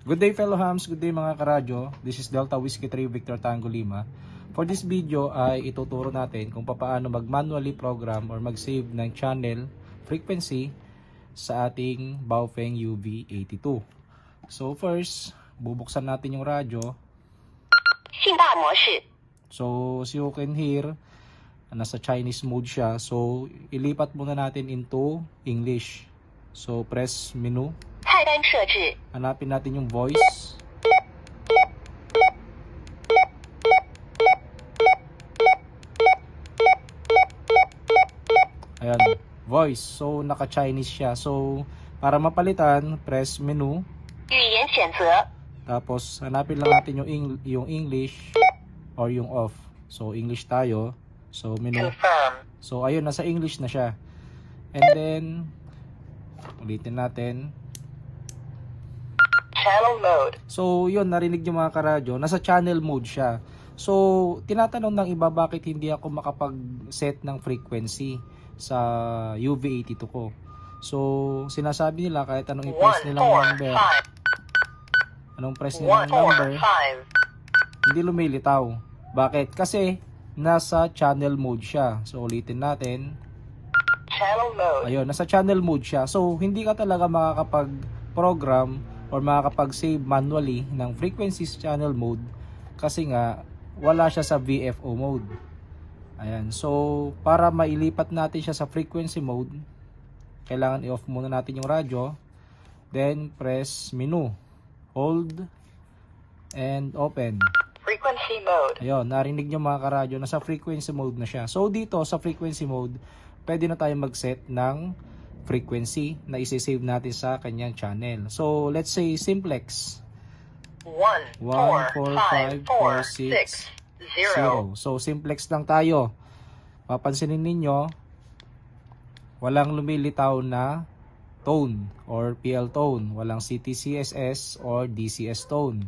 Good day fellow hams, good day mga karadyo. This is Delta Whiskey 3 Victor Tango Lima. For this video ay ituturo natin kung paano mag-manually program or mag-save ng channel frequency sa ating Baofeng UV82. So first, bubuksan natin yung radyo. So as you can hear, nasa Chinese mode siya. So ilipat muna natin into English. So press menu. Hanapin natin yung voice. Ayan, voice. So naka-Chinese siya. So para mapalitan, press menu. Tapos hanapin lang natin yung English or yung off. So English tayo. So menu. So ayun, nasa English na siya. And then ulitin natin. Channel mode. So yun, narinig yung mga karadyo, nasa channel mode siya. So tinatanong ng iba bakit hindi ako makapag-set ng frequency sa UV82 ko. So sinasabi nila kahit anong i-press nilang number, anong press nilang number, hindi lumilitaw. Bakit? Kasi nasa channel mode siya. So ulitin natin. Channel mode. Ayun, nasa channel mode siya. So hindi ka talaga makakapag-program or makakapag-save manually ng frequencies channel mode kasi nga wala siya sa VFO mode. Ayan. So para mailipat natin siya sa frequency mode, kailangan i-off muna natin yung radyo. Then press menu, hold, and open. Frequency mode. Ayun, narinig nyo mga karadyo, nasa frequency mode na siya. So dito sa frequency mode, pwede na tayo mag-set ng frequency na isi-save natin sa kanyang channel. So let's say simplex 1, 4, 5, 4, 6, 0. So simplex lang tayo. Papansinin ninyo, walang lumilitaw na tone or PL tone, walang CTCSS or DCS tone.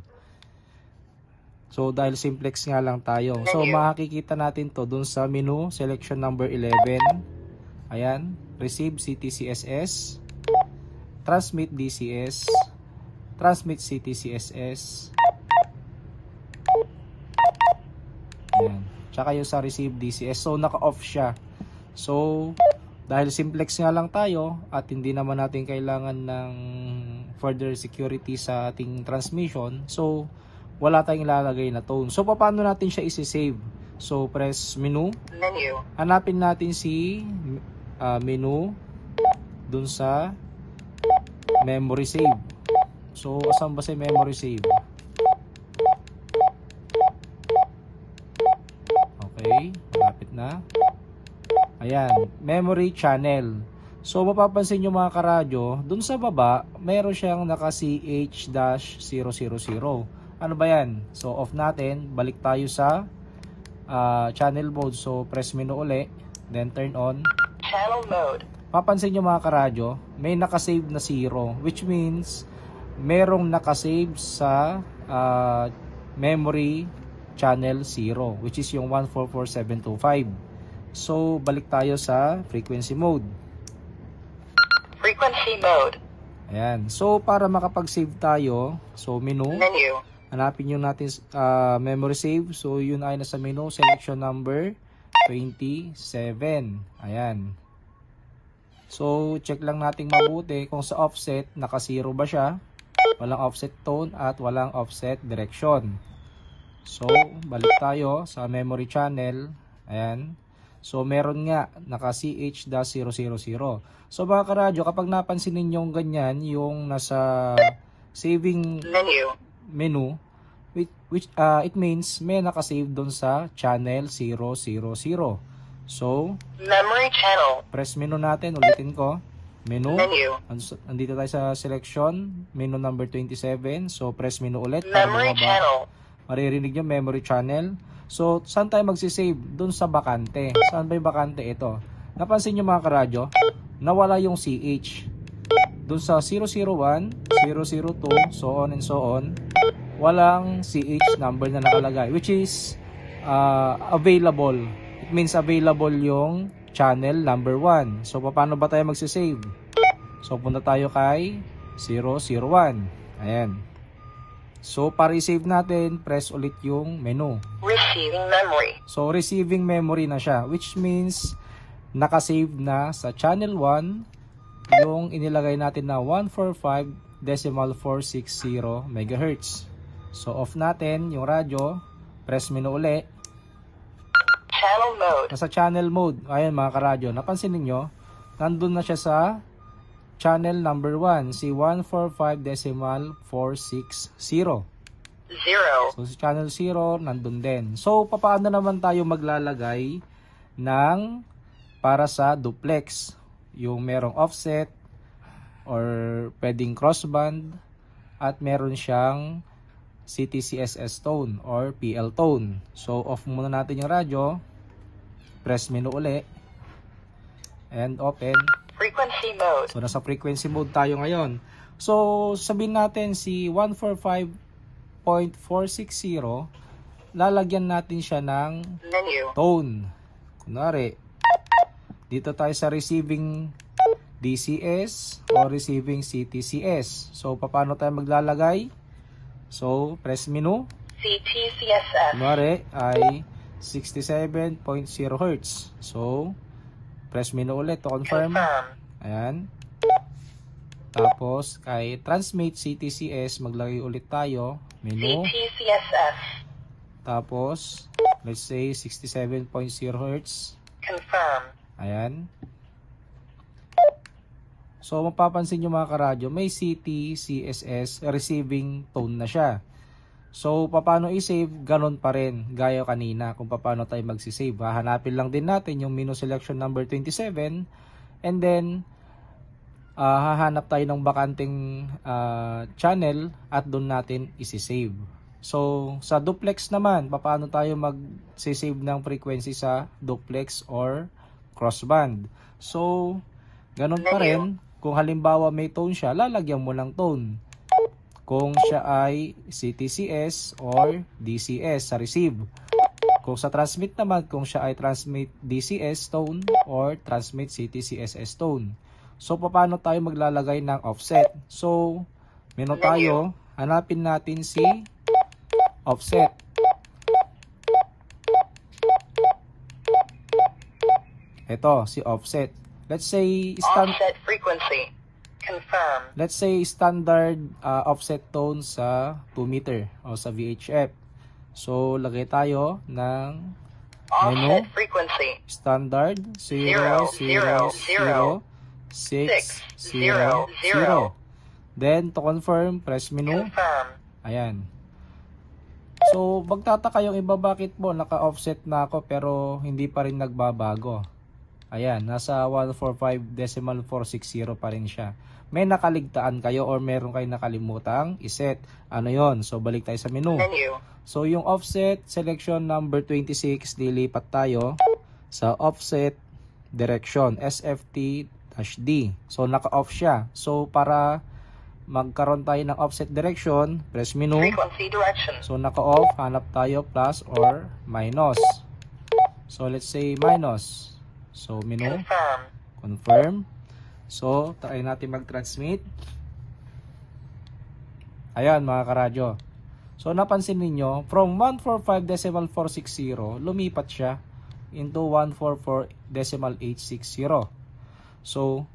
So dahil simplex nga lang tayo. So makikita natin to dun sa menu, selection number 11. Ayan, receive CTCSS, transmit DCS, transmit CTCSS. Ayan, tsaka yung sa receive DCS. So naka-off siya. So dahil simplex nga lang tayo at hindi naman natin kailangan ng further security sa ating transmission, so wala tayong ilalagay na tone. So paano natin siya isi-save? So press menu. Hanapin natin si menu dun sa memory save. So asan ba si memory save? Okay, malapit na. Ayan, memory channel. So mapapansin nyo mga karadyo, dun sa baba mayroon siyang naka CH-000. Ano ba yan? So off natin, balik tayo sa channel mode. So press menu uli, then turn on channel mode. Papansin nyo mga karadyo, may nakasave na 0, which means merong nakasave sa memory channel 0, which is yung 144725. So balik tayo sa frequency mode. Frequency mode. Ayan. So para makapag-save tayo, so menu. Hanapin nyo natin memory save. So yun ay nasa menu, selection number 27. Ayan. So check lang natin mabuti kung sa offset naka-0 ba siya. Walang offset tone at walang offset direction. So balik tayo sa memory channel. Ayan. So meron nga naka CH-000. So mga karadyo, kapag napansin ninyong ganyan yung nasa saving menu, which it means may nakasave doon sa channel 000. So memory channel. Press menu natin, ulitin ko. Menu. Andito tayo sa selection, menu number 27. So press menu ulit. Memory channel. Maririnig nyo memory channel. So saan tayo magsisave? Doon sa bakante. Saan ba yung bakante? Ito. Napansin nyo mga karadyo, nawala yung CH. Doon sa 001, 002, so on and so on, walang CH number na nakalagay, which is available. It means available yung channel number 1. So paano ba tayo magsisave? So punta tayo kay 001. Ayan. So, para i-save natin, press ulit yung menu. Receiving memory. So, receiving memory na siya, which means nakasave na sa channel 1 yung inilagay natin na 145.460 MHz. So, off natin yung radyo, press menu uli. Channel mode. Nasa channel mode. Ayan mga karadyo, napansin niyo, nandun na siya sa channel number 1, si 145.460. 0. So, sa channel 0, nandun din. So, paano naman tayo maglalagay ng para sa duplex? Yung merong offset or pwedeng crossband at meron siyang CTCSS tone or PL tone. So, off muna natin yung radyo. Press menu uli. And open. Frequency mode. So, nasa frequency mode tayo ngayon. So, sabihin natin si 145.460, lalagyan natin siya ng Menu. tone. Kunwari, dito tayo sa receiving DCS o receiving CTCS. So, paano tayo maglalagay? So, press menu. CTCSS. Kunwari ay 67.0 Hz. So, press menu ulit to confirm. Ayan. Tapos, kay transmit CTCS, maglagay ulit tayo. Menu. CTCSS. Tapos, let's say 67.0 Hz. Confirm. Ayan. So, mapapansin nyo mga karadyo, may CTCSS receiving tone na siya. So, paano i-save? Ganon pa rin, gaya kanina kung paano tayo magsisave. Hahanapin lang din natin yung menu selection number 27 and then hahanap tayo ng bakanting channel at doon natin isi-save. So, sa duplex naman, paano tayo mag-save ng frequency sa duplex or crossband? So, ganon pa rin. Kung halimbawa may tone siya, lalagyan mo ng tone. Kung siya ay CTCS or DCS sa receive. Kung sa transmit naman, kung siya ay transmit DCS tone or transmit CTCSS tone. So, paano tayo maglalagay ng offset? So, menu tayo, hanapin natin si offset. Ito, si offset. Let's say offset frequency. Confirm. Let's say standard offset tone sa 2 meter o sa VHF. So, lagay tayo ng menu. Offset frequency. Standard 0, 0, 0, 6, 0, 0. Then, to confirm, press menu. Confirm. Ayan. So, magtataka yung iba, bakit po naka-offset na ako pero hindi pa rin nagbabago. Ayan, nasa 145.460 pa rin siya. May nakaligtaan kayo or meron kayo nakalimutang iset. Ano yon? So, balik tayo sa menu. So, yung offset selection number 26, lilipat tayo sa offset direction, SFT-D. So, naka-off siya. So, para magkaroon tayo ng offset direction, press menu. Frequency direction. So, naka-off, hanap tayo plus or minus. So, let's say minus. So, menu. Confirm. Confirm. So, try natin mag-transmit. Ayan mga karadyo. So, napansin ninyo, from 145.460, lumipat siya into 144.860. So,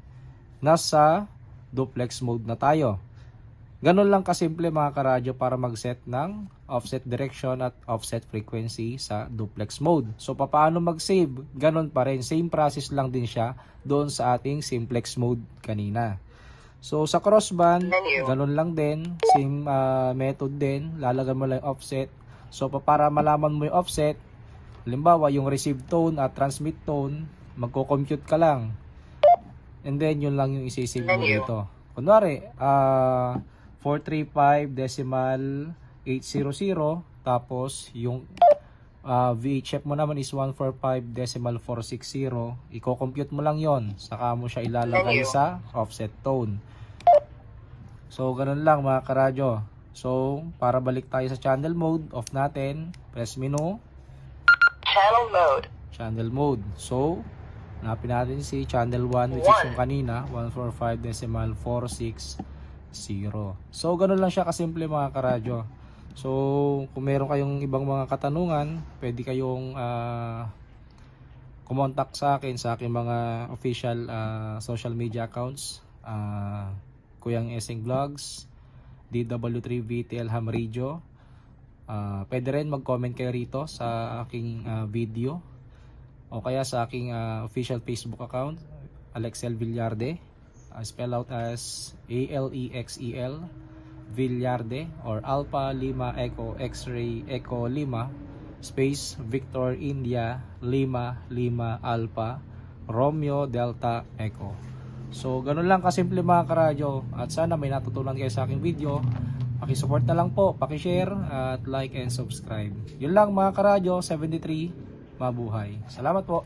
nasa duplex mode na tayo. Ganun lang kasimple mga karadyo para mag-set ng offset direction at offset frequency sa duplex mode. So, paano mag-save? Ganun pa rin. Same process lang din siya doon sa ating simplex mode kanina. So, sa crossband, ganun lang din. Same method din. Lalagyan mo lang yung offset. So, para malaman mo yung offset, halimbawa, yung receive tone at transmit tone, magko-compute ka lang. And then, yun lang yung isi-save mo dito. Kunwari, 435.800, tapos yung VHF mo naman is 145.460. Iko-compute mo lang yon, saka mo siya ilalagay sa offset tone. So, ganun lang mga karadyo. So, para balik tayo sa channel mode, off natin, press menu. Channel mode. Channel mode. So, hanapin natin si channel 1, which is yung kanina, 145.460. So, ganun lang siya kasimple mga karadyo. So, kung meron kayong ibang mga katanungan, pwede kayong kumontak sa akin sa aking mga official social media accounts. Kuyang Eseng Vlogs, DW3VTL Ham Radio. Pwede rin mag-comment kayo rito sa aking video o kaya sa aking official Facebook account, Alexel Villarde, spell out as ALEXEL Villarde, or Alpha Lima Echo X-ray Echo Lima space Victor India Lima Lima Alpha Romeo Delta Echo. So ganun lang kasimple mga karadyo, at sana may natutunan kayo sa aking video. Paki-support na lang po, paki-share at like and subscribe. Yun lang mga karadyo, 73, mabuhay. Salamat po.